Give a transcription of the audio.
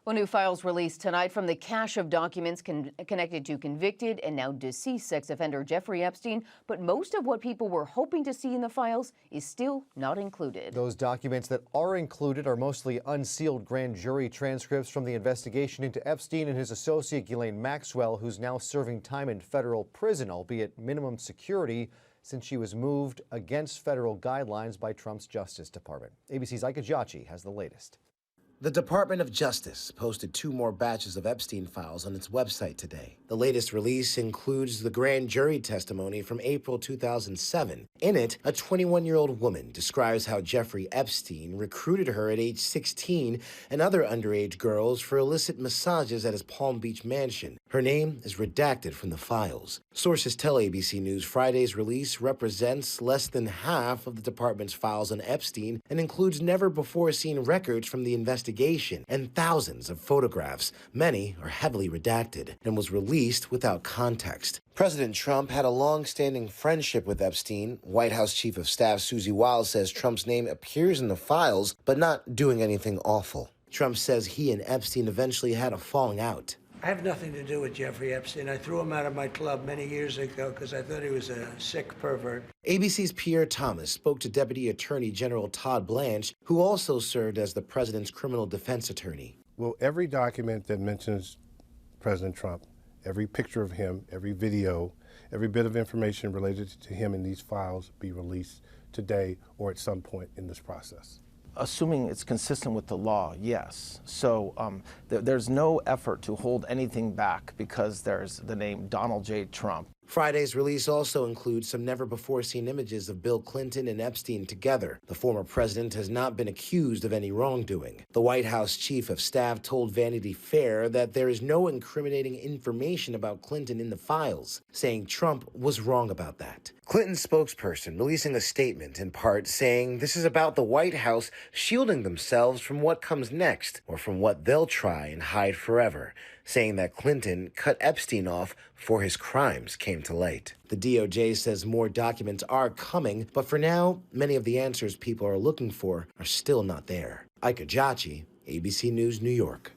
Well, new files released tonight from the cache of documents connected to convicted and now deceased sex offender Jeffrey Epstein. But most of what people were hoping to see in the files is still not included. Those documents that are included are mostly unsealed grand jury transcripts from the investigation into Epstein and his associate Ghislaine Maxwell, who's now serving time in federal prison, albeit minimum security, since she was moved against federal guidelines by Trump's Justice Department. ABC's Ika Jachi has the latest. The Department of Justice posted 2 more batches of Epstein files on its website today. The latest release includes the grand jury testimony from April 2007. In it, a 21-year-old woman describes how Jeffrey Epstein recruited her at age 16 and other underage girls for illicit massages at his Palm Beach mansion. Her name is redacted from the files. Sources tell ABC News Friday's release represents less than half of the department's files on Epstein and includes never-before-seen records from the investigation and thousands of photographs. Many are heavily redacted and was released without context. President Trump had a long-standing friendship with Epstein. White House Chief of Staff Susie Wiles says Trump's name appears in the files, but not doing anything awful. Trump says he and Epstein eventually had a falling out. I have nothing to do with Jeffrey Epstein. I threw him out of my club many years ago because I thought he was a sick pervert. ABC's Pierre Thomas spoke to Deputy Attorney General Todd Blanche, who also served as the president's criminal defense attorney. Will every document that mentions President Trump, every picture of him, every video, every bit of information related to him in these files be released today or at some point in this process? Assuming it's consistent with the law, yes. So there's no effort to hold anything back because there's the name Donald J. Trump. Friday's release also includes some never-before-seen images of Bill Clinton and Epstein together. The former president has not been accused of any wrongdoing. The White House Chief of Staff told Vanity Fair that there is no incriminating information about Clinton in the files, saying Trump was wrong about that. Clinton's spokesperson releasing a statement in part saying this is about the White House shielding themselves from what comes next or from what they'll try and hide forever, saying that Clinton cut Epstein off before his crimes came to light. The DOJ says more documents are coming, but for now, many of the answers people are looking for are still not there. Ika Jachi, ABC News, New York.